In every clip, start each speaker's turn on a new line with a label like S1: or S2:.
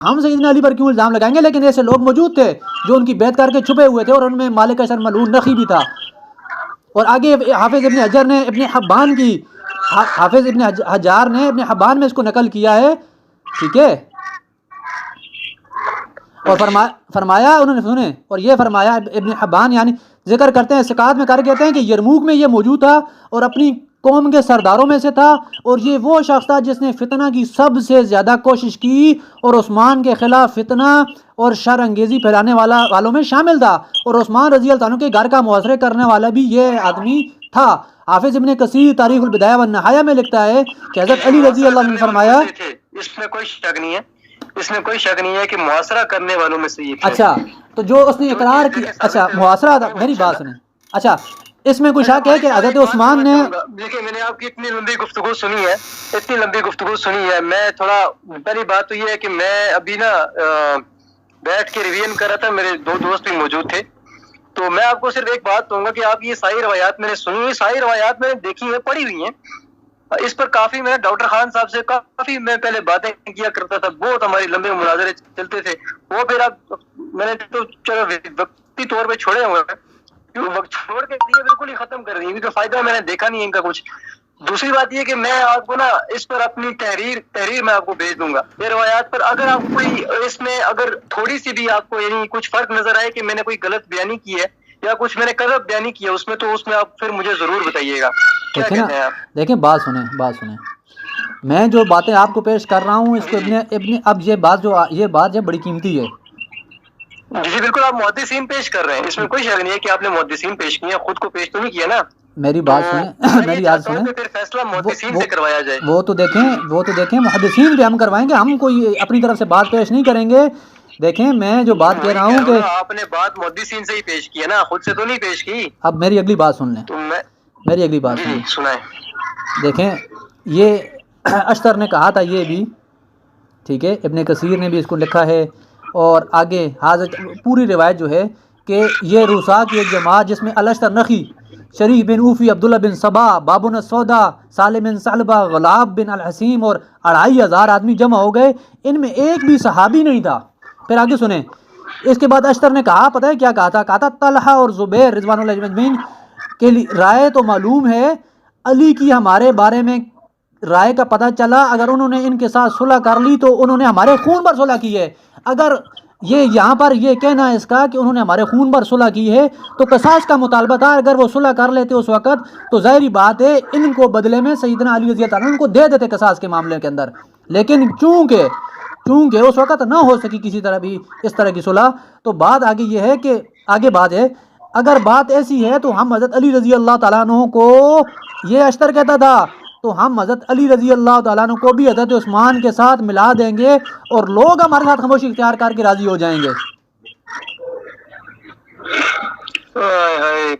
S1: ہم سیدنا علی پر کیوں الزام لگائیں گے؟ لیکن ایسے لوگ موجود تھے جو ان کی بیعت کر کے چھپے ہوئے تھے، اور ان میں مالک اشر ملعون نخی بھی تھا۔ اور آگے حافظ ابن حجر نے ابن حبان کی، حافظ ابن حجار نے ابن حبان میں اس کو نقل کیا ہے، ٹھیک ہے، اور فرمایا انہوں نے سنے، اور یہ فرمایا ابن حبان یعنی ذکر کرتے ہیں ثقات میں کر کہتے ہیں کہ یرموک میں یہ موجود تھا اور اپنی قوم کے سرداروں میں سے تھا، اور یہ وہ شخص تھا جس نے فتنہ کی سب سے زیادہ کوشش کی اور عثمان کے خلاف فتنہ اور شر انگیزی پھیلانے والوں میں شامل تھا، اور عثمان رضی اللہ عنہ کے گھر کا محاصرے کرنے والا بھی یہ آدمی تھا۔ حافظ ابن کثیر تاریخ البدایہ والنہایہ میں لکھتا ہے کہ حضرت علی رضی اللہ عنہ نے فرمایا،
S2: اس میں کوئی شک نہیں ہے، اس میں کوئی شک نہیں ہے کہ محاصرہ کرنے والوں میں سے یہ تھے۔
S1: اچھا تو جو اس نے اقرار کیا، اچھا محاصرہ تھا، میری بات سنیں، اچھا اس میں کوئی شک ہے کہ حضرت عثمان نے،
S2: دیکھیں میں نے آپ کی اتنی لمبی گفتگو سنی ہے، اتنی لمبی گفتگو سنی ہے، میں تھوڑا پہلی بات تو یہ ہے کہ میں ابھی نا بیٹھ کے ریویژن کر رہا تھا، میرے دو دوست بھی موجود تھے، تو میں آپ کو صرف ایک بات کہوں گا کہ آپ یہ ساری روایات میں نے سنی ہے، ساری روایات میں نے دیکھی ہیں، پڑھی ہوئی ہیں، اس پر کافی میں ڈاکٹر خان صاحب سے کافی میں پہلے باتیں کیا کرتا تھا، بہت ہماری لمبے مناظرے چلتے تھے، وہ پھر اب میں نے تو چلو وقتی طور پہ چھوڑے ہوئے ہیں، وقت چھوڑ کے دیے بالکل ہی ختم کر دی، کیونکہ فائدہ میں نے دیکھا نہیں ان کا کچھ۔ دوسری بات یہ کہ میں آپ کو نا اس پر اپنی تحریر میں آپ کو بھیج دوں گا یہ روایات پر، اگر آپ کوئی اس میں اگر تھوڑی سی بھی آپ کو یعنی کچھ فرق نظر آئے کہ میں نے کوئی غلط بیانی کی ہے یا کچھ میں نے کذب بیانی کی ہے اس میں، تو اس میں آپ پھر مجھے ضرور بتائیے گا۔ کیا کہتے ہیں آپ؟
S1: دیکھیں بات سنیں، میں جو باتیں آپ کو پیش کر رہا ہوں اس کو ابن اب یہ بات جو بڑی قیمتی ہے۔
S2: جی بالکل، آپ محدثین پیش کر رہے ہیں، اس میں کوئی شک نہیں ہے کہ آپ نے محدثین پیش کیے ہیں، خود کو پیش تو نہیں کیا نا۔
S1: میری بات سنیں، میری بات سنیں،
S2: پھر فیصلہ محدثین سے کروایا جائے۔
S1: وہ تو دیکھیں محدثین بھی ہم کروائیں گے، ہم کوئی اپنی طرف سے بات پیش نہیں کریں گے۔ دیکھیں میں جو بات کہہ رہا ہوں کہ
S2: آپ نے بات محدثین سے ہی پیش کی ہے نا، خود سے تو نہیں پیش کی۔
S1: اب میری اگلی بات سن لیں، میری اگلی بات سنیں،
S2: سنائیں۔
S1: دیکھیں یہ اشتر نے کہا تھا یہ بھی، ٹھیک ہے، ابن کثیر نے بھی اس کو لکھا ہے، اور آگے حضرت پوری روایت جو ہے کہ یہ روسا کی ایک جماعت جس میں الاشتر نخی، شریف بن اوفی، عبداللہ بن صبا، بابن السودا، سالم بن ثعلبہ، غلاب بن الحسیم اور 2500 آدمی جمع ہو گئے، ان میں ایک بھی صحابی نہیں تھا۔ پھر آگے سنیں، اس کے بعد اشتر نے کہا، پتہ ہے کیا کہا تھا؟ کہا تھا طلحہ اور زبیر رضوان اللہ اجمعین کے رائے تو معلوم ہے، علی کی ہمارے بارے میں رائے کا پتہ چلا، اگر انہوں نے ان کے ساتھ صلح کر لی تو انہوں نے ہمارے خون پر صلح کی ہے، اگر یہ یہاں پر یہ کہنا ہے اس کا کہ انہوں نے ہمارے خون پر صلح کی ہے تو قصاص کا مطالبہ تھا، اگر وہ صلح کر لیتے اس وقت تو ظاہری بات ہے ان کو بدلے میں سیدنا علی رضی اللہ عنہ ان کو دے دیتے قصاص کے معاملے کے اندر، لیکن چونکہ اس وقت نہ ہو سکی کسی طرح بھی اس طرح کی صلح، تو بات آگے یہ ہے کہ آگے بات ہے اگر بات ایسی ہے تو ہم حضرت علی رضی اللہ تعالیٰ عنہ کو، یہ اشتر کہتا تھا، تو ہم حضرت علی رضی اللہ تعالیٰ عنہ کو بھی حضرت عثمان کے ساتھ ملا دیں گے اور لوگ ہمارے ساتھ خاموشی اختیار کر کے راضی ہو جائیں گے۔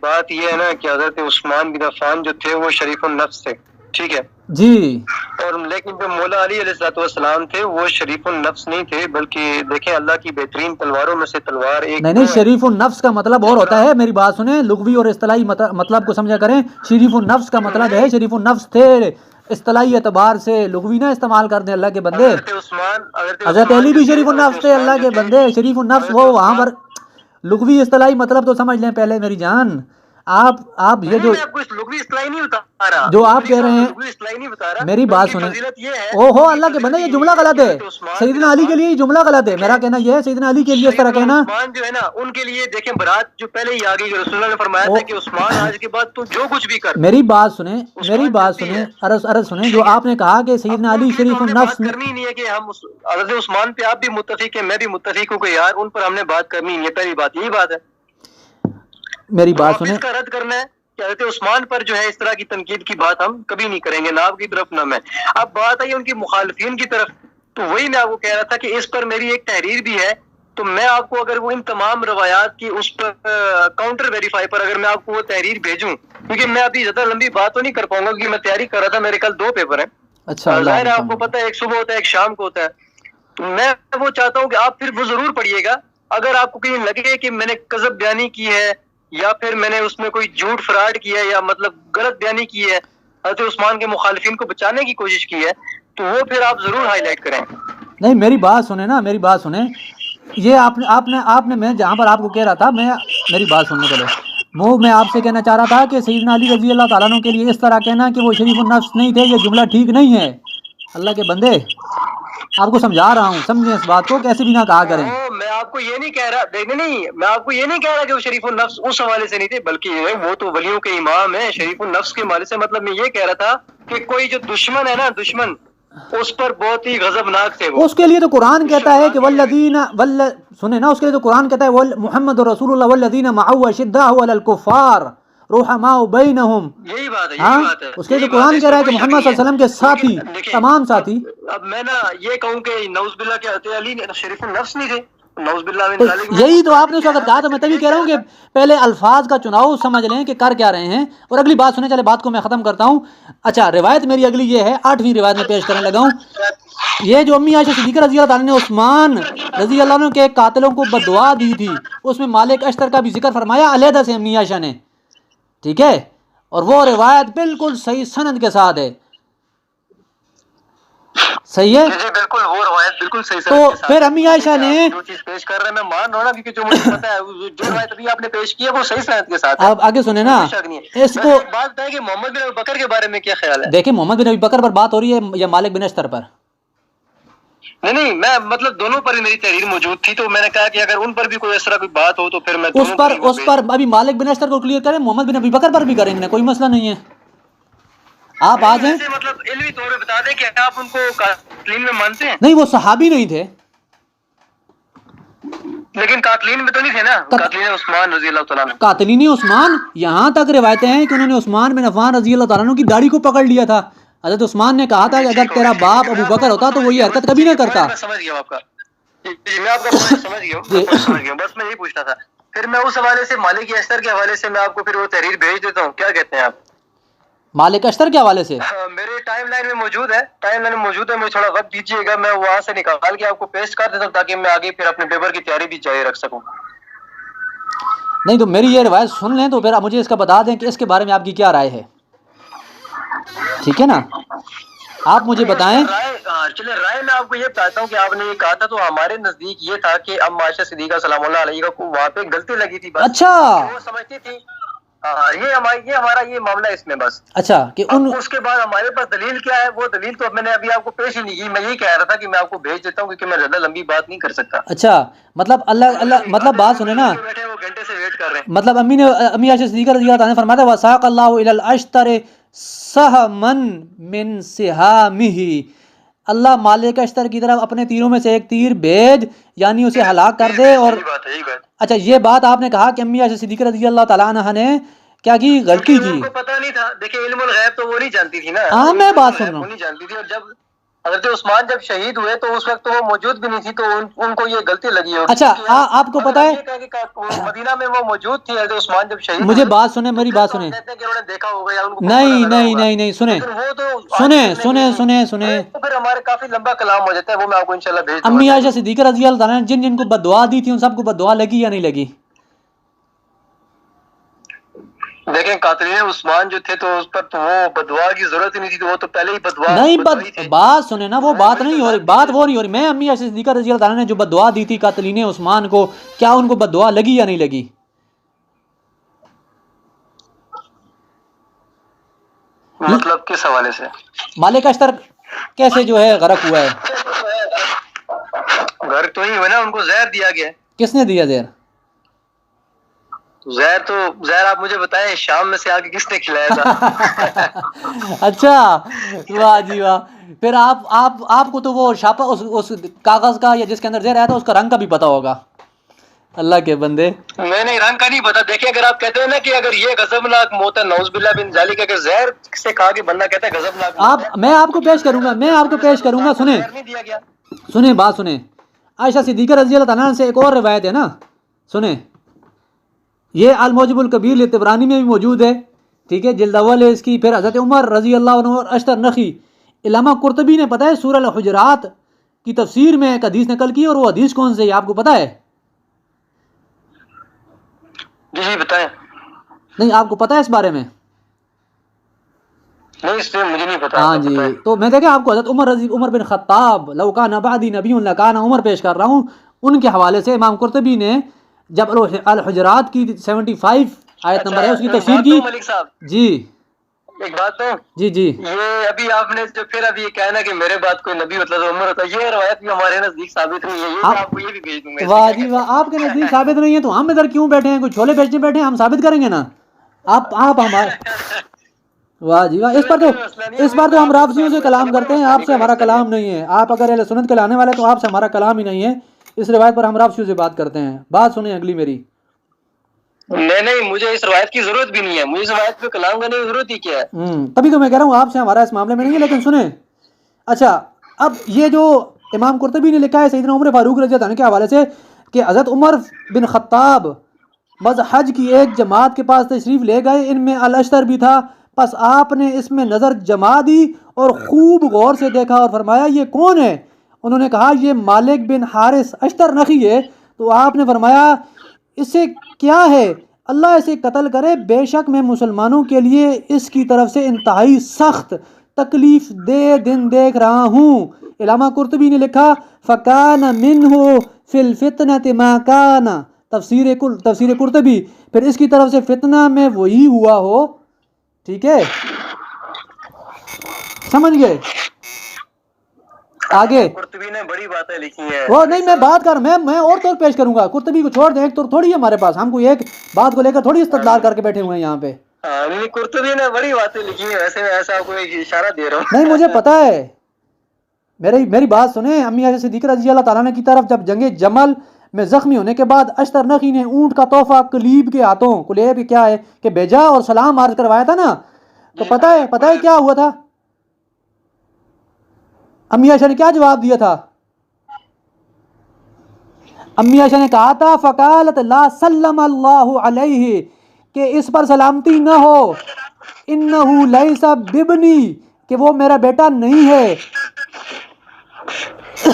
S2: بات یہ ہے نا کہ حضرت عثمان بن عفان جو تھے وہ شریف النفس تھے، ٹھیک ہے
S1: جی،
S2: اور لیکن جو مولا علی علیہ السلام تھے وہ شریف النفس نہیں تھے، بلکہ دیکھیں اللہ کی بہترین تلواروں میں سے تلوار ایک
S1: نہیں شریف النفس کا مطلب اور ہوتا ہے، میری بات سنیں، لغوی اور اصطلاحی مطلب کو سمجھا کریں، شریف النفس کا مطلب ہے شریف النفس تھے، اصطلاحی اعتبار سے لغوی نہ استعمال کر دیں اللہ کے بندے۔ حضرت علی بھی شریف النفس تھے اللہ کے بندے، شریف النفس وہ وہاں پر لغوی اصطلاحی مطلب تو سمجھ لیں پہلے میری جان، آپ یہ جو جو آپ کہہ رہے ہیں، میری بات سنیں، او ہو اللہ کے بندے، یہ جملہ غلط ہے، سیدنا علی کے لیے یہ جملہ غلط ہے، میرا کہنا یہ ہے سیدنا علی کے لیے اس طرح کہنا
S2: جو ہے نا ان کے لیے دیکھیں برات جو پہلے ہی آ گئی، رسول اللہ نے فرمایا تھا کہ عثمان آج کے بعد تو جو کچھ بھی کر۔
S1: میری بات سنیں، عرض سنیں، جو آپ نے کہا کہ سیدنا علی شریف النفس
S2: کرنی نہیں ہے کہ ہم حضرت عثمان پہ آپ بھی متفق ہیں، میں بھی متفق ہوں کہ یار ان پر ہم نے بات کرنی نہیں ہے، پہلی بات یہی بات ہے۔
S1: میری بات سنیں،
S2: اس کا رد کرنا ہے کہ حضرت عثمان پر جو ہے اس طرح کی تنقید کی بات ہم کبھی نہیں کریں گے، نہ آپ کی طرف نہ میں۔ اب بات آئی ان کی مخالفین کی طرف، تو وہی میں آپ کو کہہ رہا تھا کہ اس پر میری ایک تحریر بھی ہے، تو میں آپ کو اگر وہ ان تمام روایات کی اس پر کاؤنٹر ویریفائی پر اگر میں آپ کو وہ تحریر بھیجوں، کیونکہ میں ابھی زیادہ لمبی بات تو نہیں کر پاؤں گا کیونکہ میں تیاری کر رہا تھا، میرے کل 2 پیپر ہیں۔
S1: اچھا
S2: ظاہر ہے آپ کو پتہ ہے ایک صبح ہوتا ہے ایک شام کو ہوتا ہے، تو میں وہ چاہتا ہوں کہ آپ پھر وہ ضرور پڑھیے گا، اگر آپ کو کہیں لگے کہ میں نے کذب بیانی کی ہے یا پھر میں نے اس میں کوئی جھوٹ فراڈ کیا ہے یا مطلب غلط بیانی کی ہے، حضرت عثمان کے مخالفین کو بچانے کی کوشش کی ہے، تو وہ پھر آپ ضرور ہائی لائٹ کریں۔
S1: نہیں میری بات سنیں نا، میری بات سنیں. یہ آپ نے میں جہاں پر آپ کو کہہ رہا تھا، میری بات سننے چلو. وہ میں آپ سے کہنا چاہ رہا تھا کہ سیدنا علی رضی اللہ تعالیٰ عنہ کے لیے اس طرح کہنا کہ وہ شریف النفس نہیں تھے، یہ جملہ ٹھیک نہیں ہے. اللہ کے بندے آپ کو سمجھا رہا ہوں، سمجھیں اس بات کو، کیسے بھی نہ کہا کریں.
S2: میں آپ کو یہ نہیں کہہ رہا، نہیں میں آپ کو یہ نہیں کہہ رہا کہ وہ شریف النفس اس حوالے سے نہیں تھے، بلکہ وہ تو ولیوں کے امام ہیں. شریف النفس کے حوالے سے مطلب میں یہ کہہ رہا تھا کہ کوئی جو دشمن ہے نا، دشمن اس پر بہت ہی غضبناک تھے وہ.
S1: اس کے لیے تو قرآن کہتا ہے کہ والذین سنیں نا، اس کے لیے تو قرآن کہتا ہے محمد رسول اللہ والذین معه اشداء علی الکفار رحماء بینہم.
S2: یہی بات ہے،
S1: ہاں
S2: یہی بات ہے،
S1: اس کے لیے
S2: یہی
S1: تو قرآن
S2: بات ہے،
S1: کہہ رہا ہے کہ
S2: اس میں کوئی
S1: محمد
S2: شک
S1: صلی اللہ علیہ وسلم کے ساتھی،
S2: نہیں ہے. دیکھیں،
S1: تمام ساتھی.
S2: اب میں نا یہ کہوں کہ نعوذ باللہ کے حضرت علی شریف النفس نہیں تھے، نعوذ باللہ من
S1: تو
S2: ذالک.
S1: یہی تو آپ نے اس وقت کہا، تو میں تبھی کہہ رہا ہوں کہ پہلے الفاظ کا چناؤ سمجھ لیں کہ کر کیا رہے ہیں. اور اگلی بات سنیں، چلے بات کو میں ختم کرتا ہوں. اچھا روایت میری اگلی یہ ہے، 8ویں روایت میں پیش کرنے لگا ہوں. یہ جو امی عائشہ صدیقہ رضی اللہ تعالیٰ نے عثمان رضی اللہ عنہ کے قاتلوں کو بددعا دی تھی، اس میں مالک اشتر کا بھی ذکر فرمایا علیحدہ سے امی عائشہ نے، ٹھیک ہے. اور وہ روایت بالکل صحیح سند کے ساتھ ہے. صحیح ہے.
S2: جی بالکل، وہ روایت بالکل صحیح.
S1: تو پھر امی عائشہ نے
S2: جو چیز پیش کر رہے ہیں میں مان رہا ہوں نا، کیونکہ جو مجھے پتا ہے جو روایت ابھی آپ نے پیش کی ہے وہ صحیح صنعت کے ساتھ ہے.
S1: آپ آگے سنیں نا اس کو.
S2: بات ہے کہ محمد بن ابی بکر کے بارے میں کیا خیال ہے؟
S1: دیکھیں محمد بن ابی بکر پر بات ہو رہی ہے یا مالک بن اشتر پر؟
S2: نہیں میں مطلب دونوں پر ہی میری تحریر موجود تھی، تو میں نے کہا کہ اگر ان پر بھی کوئی اس طرح کوئی بات ہو تو پھر میں
S1: اس پر ابھی مالک بن اشتر کو کلیئر کریں، محمد بن ابی بکر پر بھی کریں گے، کوئی مسئلہ نہیں ہے. آپ آ جائیں.
S2: مطلب علمی طور پہ بتا دیں کہ آپ ان کو قاتلین میں مانتے ہیں؟
S1: نہیں وہ صحابی نہیں تھے.
S2: لیکن قاتلین میں تو نہیں تھے نا، قاتلین عثمان رضی اللہ تعالیٰ عنہ.
S1: قاتلین عثمان، یہاں تک روایتیں ہیں کہ انہوں نے عثمان بن عفان رضی اللہ تعالیٰ عنہ کی داڑھی کو پکڑ لیا تھا. حضرت عثمان نے کہا تھا کہ اگر تیرا باپ ابو بکر ہوتا تو وہ یہ حرکت کبھی نہ کرتا.
S2: میں سمجھ گیا آپ کا، میں آپ کا پوائنٹ سمجھ گیا، بس میں یہی پوچھنا تھا. پھر میں اس حوالے سے مالک اشتر کے حوالے سے میں آپ کو پھر وہ تحریر بھیج دیتا ہوں، کیا کہتے ہیں آپ؟
S1: مالک اشتر کے حوالے سے
S2: میرے ٹائم لائن میں موجود ہے، مجھے تھوڑا وقت دیجیے گا، میں وہاں سے نکال کے آپ کو پیسٹ کر دیتا ہوں تاکہ میں آگے پھر اپنے پیپر کی تیاری بھی جاری رکھ سکوں.
S1: نہیں تو میری یہ روایت سن لیں تو پھر آپ مجھے اس کا بتا دیں کہ اس کے بارے میں آپ کی کیا رائے ہے، ٹھیک ہے نا؟ آپ مجھے بتائیں.
S2: چلے رائے میں آپ کو یہ بتاتا ہوں کہ آپ نے یہ کہا تھا تو ہمارے نزدیک یہ تھا کہ ام عائشہ صدیقہ سلام اللہ علیہ کو وہاں پہ غلطی لگی تھی بس.
S1: اچھا
S2: وہ سمجھتی تھی یہ ہمارا یہ معاملہ اس میں بس.
S1: اچھا کہ
S2: اس کے بعد ہمارے پاس دلیل کیا ہے، وہ دلیل تو میں نے ابھی آپ کو پیش ہی نہیں کی. میں یہی کہہ رہا تھا کہ میں آپ کو بھیج دیتا ہوں کیونکہ میں زیادہ لمبی بات نہیں کر سکتا.
S1: اچھا مطلب اللہ مطلب بات سنیں نا،
S2: بیٹھے وہ گھنٹے سے ویٹ کر رہے ہیں.
S1: مطلب امی عائشہ صدیقہ رضی اللہ عنہ نے فرمایا وساق اللہ الی الاشتر سہما من سہامہ، اللہ مالک اشتر کی طرف اپنے تیروں میں سے ایک تیر بھیج، یعنی اسے ہلاک کر دے. اور اچھا یہ بات آپ نے کہا کہ امی عائشہ صدیقہ رضی اللہ تعالیٰ عنہ نے کیا کی، غلطی کی.
S2: ان کو پتہ نہیں تھا، دیکھیں علم الغیب تو وہ نہیں جانتی تھی نا.
S1: ہاں میں بات سن رہا ہوں.
S2: نہیں جانتی تھی، اور جب حضرت عثمان جب شہید ہوئے تو اس وقت تو وہ موجود بھی نہیں تھی، تو ان کو یہ غلطی لگی ہوگی.
S1: اچھا آپ کو پتہ ہے
S2: مدینہ میں وہ موجود تھی حضرت عثمان جب شہید،
S1: مجھے بات سنیں، میری بات سنیں. نہیں سنیں.
S2: پھر ہمارے کافی لمبا کلام ہو جاتا ہے، وہ میں آپ کو انشاءاللہ بھیج دوں گا.
S1: امی عائشہ صدیقہ رضی اللہ تعالیٰ نے جن کو بددعا دی تھی ان سب کو بددعا لگی یا نہیں لگی؟
S2: دیکھیں قاتلین عثمان جو تھے تو اس پر تو وہ بددعا کی ضرورت ہی نہیں تھی، تو وہ تو پہلے ہی بددعا
S1: نہیں. بات سنیں نا، وہ بات نہیں ہو رہی، بات وہ نہیں ہو رہی. میں امی عائشہ صدیقہ رضی اللہ تعالیٰ نے جو بددعا دی تھی قاتلین عثمان کو، کیا ان کو بددعا لگی یا نہیں لگی؟
S2: مطلب کس حوالے سے؟
S1: مالک اشتر کیسے جو ہے غرق ہوا ہے؟
S2: غرق تو نہیں ہوا نا، ان کو زہر دیا گیا.
S1: کس نے دیا زہر؟
S2: زہر آپ مجھے بتائیں شام میں سے آ کے کس نے کھلایا تھا؟
S1: اچھا واہ جی واہ. پھر آپ کو تو وہ چھاپا اس کاغذ کا یا جس کے اندر زہر آیا تھا اس کا رنگ کا بھی پتا ہوگا. اللہ کے بندے
S2: میں نے رنگ کا نہیں پتا. دیکھیں اگر آپ کہتے ہیں نا کہ اگر یہ غضبناک موت ہے، نعوذ باللہ من ذالک، اگر زہر سے کھا کے بندہ کہتا ہے غضبناک موت ہے،
S1: میں آپ کو پیش کروں گا. سنیں بات سنیں. عائشہ صدیقہ رضی اللہ تعالیٰ سے ایک اور روایت ہے نا، سنیں. یہ الموجب الکبیر لطبرانی میں بھی موجود ہے، ٹھیک ہے، جلد اول ہے اس کی. پھر حضرت عمر رضی اللہ عنہ اور اشتر نخی، علامہ قرطبی نے پتہ ہے سورہ الحجرات کی تفسیر میں ایک حدیث نقل کی، اور وہ حدیث کون سے ہے آپ کو پتہ ہے؟
S2: جی بتائیں.
S1: نہیں آپ کو پتہ ہے اس بارے میں؟
S2: نہیں اس سے مجھے نہیں پتا.
S1: ہاں جی, تو میں دیکھیں آپ کو حضرت عمر بن خطاب لو کان بعدی نبی لکان عمر پیش کر رہا ہوں, ان کے حوالے سے امام قرطبی نے جب الحجرات کی 75 آیت نمبر ہے اس کی تفسیر کی.
S2: ملک صاحب
S1: جی
S2: ایک بات تو
S1: جی جی
S2: یہ ابھی آپ نے جو پھر ابھی یہ کہنا کہ میرے بات کوئی نبی مطلب عمر ہوتا ہے, یہ روایت بھی ہمارے نزدیک ثابت نہیں ہے, یہ میں آپ کو یہ بھی بھیج دوں گا.
S1: واہ جی واہ, آپ کے نزدیک ثابت نہیں ہے تو ہم ادھر کیوں بیٹھے ہیں, کوئی چھولے بیچنے بیٹھے ہیں, ہم ثابت کریں گے نا. آپ ہمارے واہ جی واہ, اس بار تو ہم رافضیوں سے کلام کرتے ہیں, آپ سے ہمارا کلام نہیں ہے. آپ اگر اہل سنت کے لانے والے تو آپ سے ہمارا کلام ہی نہیں ہے. اس روایت پر ہم رافضیوں سے بات کرتے ہیں. بات سنیں اگلی میری.
S2: نہیں مجھے اس روایت کی ضرورت بھی نہیں ہے, مجھے اس روایت پہ کلام کرنے کی ضرورت ہی کیا ہے.
S1: تبھی تو میں کہہ رہا ہوں آپ سے ہمارا اس معاملے میں نہیں ہے. لیکن سنیں, اچھا اب یہ جو امام قرطبی نے لکھا ہے سیدنا عمر فاروق رضی اللہ عنہ کے حوالے سے کہ حضرت عمر بن خطاب حج کی ایک جماعت کے پاس تشریف لے گئے, ان میں الاشتر بھی تھا. پس آپ نے اس میں نظر جما دی اور خوب غور سے دیکھا اور فرمایا یہ کون ہے؟ انہوں نے کہا یہ مالک بن حارث اشتر نخی ہے. تو آپ نے فرمایا اس سے کیا ہے, اللہ اسے قتل کرے, بے شک میں مسلمانوں کے لیے اس کی طرف سے انتہائی سخت تکلیف دہ دن دیکھ رہا ہوں. علامہ قرطبی نے لکھا فکان منہ فی الفتنۃ ما کان, تفسیر قرطبی, پھر اس کی طرف سے فتنہ میں وہی ہوا ہو. ٹھیک ہے, سمجھ گئے. آگے
S2: قرطبی نے بڑی باتیں لکھی ہیں.
S1: وہ نہیں میں بات کر میں اور طور پیش کروں گا. قرطبی کو چھوڑ دیں, ایک طور تھوڑی ہے ہمارے پاس, ہم کو ایک بات کو لے کر تھوڑی استدلال کر کے بیٹھے ہوئے ہیں یہاں پہ.
S2: قرطبی نے بڑی باتیں لکھی ہیں, ویسے میں ایسا کوئی اشارہ دے رہا ہوں.
S1: نہیں مجھے پتا ہے, میری بات سنیں. امی عائشہ صدیقہ رضی اللہ تعالیٰ نے کی طرف جب جنگ جمل میں زخمی ہونے کے بعد اشتر نخی نے اونٹ کا تحفہ کلیب کے ہاتھوں, کلیب کیا ہے کہ بھیجا اور سلام عرض کروایا تھا نا, تو پتہ ہے کیا ہوا تھا؟ امی عائشہ نے کیا جواب دیا تھا؟ امی عائشہ نے کہا تھا فقالت لا سلم اللہ علیہ, کہ اس پر سلامتی نہ ہو, انہو لیس ببنی, کہ وہ میرا بیٹا نہیں ہے.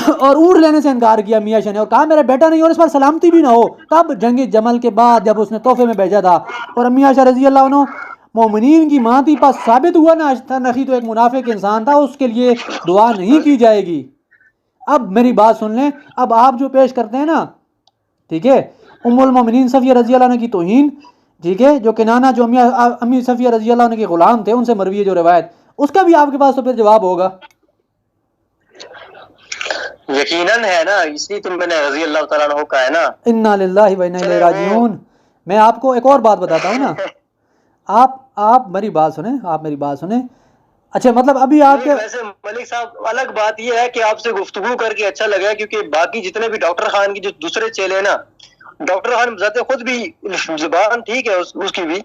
S1: اور اونٹ لینے سے انکار کیا امی عائشہ نے, اور کہا میرا بیٹا نہیں اور اس پر سلامتی بھی نہ ہو. کب؟ جنگ جمل کے بعد جب اس نے تحفے میں بھیجا تھا. اور امی عائشہ رضی اللہ عنہ مومنین کی ماں تھی, پاس ثابت ہوا نا اشتر نخی تو ایک منافق انسان تھا, اس کے لیے دعا نہیں کی جائے گی. اب میری بات سن لیں, اب آپ جو پیش کرتے ہیں نا, ٹھیک ہے, ام المومنین صفیہ رضی اللہ عنہ کی توہین, ٹھیک ہے, جو کنانہ جو امی صفیہ رضی اللہ عنہ کے غلام تھے ان سے مروی ہے جو روایت, اس کا بھی آپ کے پاس تو پھر جواب ہوگا.
S2: یقیناً ہے نا, اس لیے تم میں نے رضی اللہ تعالیٰ عنہ کا ہے نا.
S1: انا للہ و انا الیہ راجعون. میں آپ کو ایک اور بات بتاتا ہوں نا, آپ میری بات سنیں. اچھا مطلب ابھی آپ کے
S2: ویسے ملک صاحب الگ بات یہ ہے کہ آپ سے گفتگو کر کے اچھا لگا, کیونکہ باقی جتنے بھی ڈاکٹر خان کی جو دوسرے چیلے ہیں نا, ڈاکٹر خان ذات خود بھی زبان ٹھیک ہے اس کی بھی,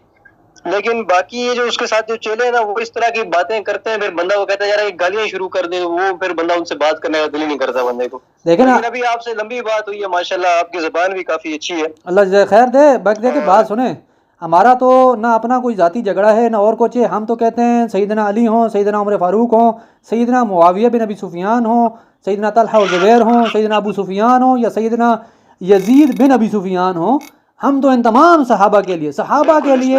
S2: لیکن باقی یہ جو اس کے ساتھ جو چیلے ہیں نا وہ اس طرح کی باتیں کرتے ہیں, پھر بندہ وہ کہتا ہے یار گالیاں شروع کر دیں, وہ پھر بندہ ان سے بات کرنے کا دل ہی نہیں کرتا بندے کو.
S1: دیکھیں نا,
S2: لیکن ابھی آپ سے لمبی بات ہوئی ہے, ماشاءاللہ آپ کی زبان بھی کافی اچھی ہے,
S1: اللہ جزائے خیر دے. باقی دیکھیں بات سنیں, ہمارا تو نہ اپنا کوئی ذاتی جھگڑا ہے نہ اور کچھ ہے. ہم تو کہتے ہیں سیدنا علی ہوں, سیدنا عمر فاروق ہوں, سیدنا معاویہ بن ابی سفیان ہوں, سیدنا طلحہ و زبیر ہوں, سیدنا ابو سفیان ہوں, یا سیدنا یزید بن ابی سفیان ہوں, ہم تو ان تمام صحابہ کے لیے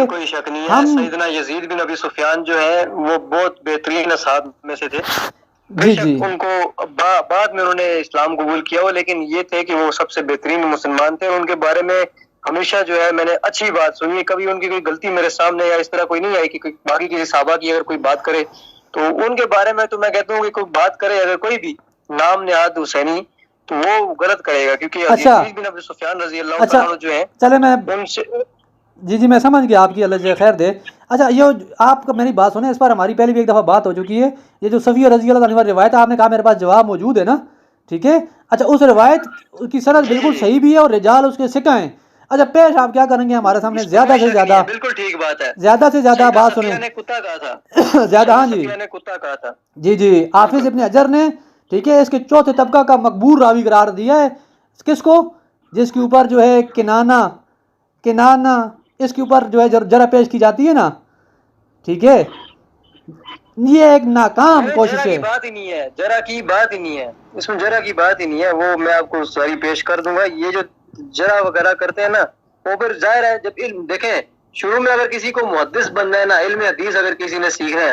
S2: کوئی شک نہیں ہے. سیدنا یزید بن ابی سفیان جو ہے وہ بہت بہترین اصحاب میں سے تھے. بے شک ان کو بعد میں انہوں نے اسلام قبول کیا ہو, لیکن یہ تھے کہ وہ سب سے بہترین مسلمان تھے. ان کے بارے میں ہمیشہ جو ہے میں نے اچھی بات سنی ہے, کبھی ان کی کوئی غلطی میرے سامنے یا اس طرح کوئی نہیں آئی کہ باقی کسی صحابہ کی اگر کوئی بات کرے تو ان کے بارے میں تو میں کہتا ہوں کہ کوئی بات کرے اگر کوئی بھی نام نہاد حسینی تو وہ غلط کرے گا, کیونکہ یزید بن ابی سفیان رضی اللہ تعالیٰ جو ہیں
S1: چلے میں
S2: ان سے
S1: جی میں سمجھ گیا آپ کی, اللہ جزائے خیر دے. اچھا یہ آپ میری بات سنیں, اس پر ہماری پہلے بھی ایک دفعہ بات ہو چکی ہے. یہ جو صفیہ رضی اللہ عنہ روایت آپ نے کہا میرے پاس جواب موجود ہے نا, ٹھیک ہے. اچھا اس روایت کی سند بالکل صحیح بھی ہے اور رجال اس کے ثقہ ہیں. اچھا پیش آپ کیا کریں گے ہمارے سامنے, زیادہ سے زیادہ
S2: بالکل ٹھیک بات ہے,
S1: زیادہ سے زیادہ بات سنیں.
S2: کتا کہا تھا
S1: زیادہ, ہاں جی
S2: کتا کہا تھا,
S1: جی حافظ ابن حجر نے, ٹھیک ہے, اس کے چوتھے طبقہ کا مقبول راوی قرار دیا ہے. کس کو؟ جس کے اوپر جو ہے کنانہ اس کے اوپر جو ہے جرح پیش کی جاتی ہے نا, ٹھیک ہے. یہ ایک ناکام کوشش ہے.
S2: بات ہی نہیں ہے, جرح کی بات ہی نہیں ہے, اس میں جرح کی بات ہی نہیں ہے. وہ میں آپ کو ساری پیش کر دوں گا. یہ جو جرح وغیرہ کرتے ہیں نا, وہ پھر ظاہر ہے جب علم دیکھیں شروع میں اگر کسی کو محدث بننا ہے نا, علم حدیث اگر کسی نے سیکھنا ہے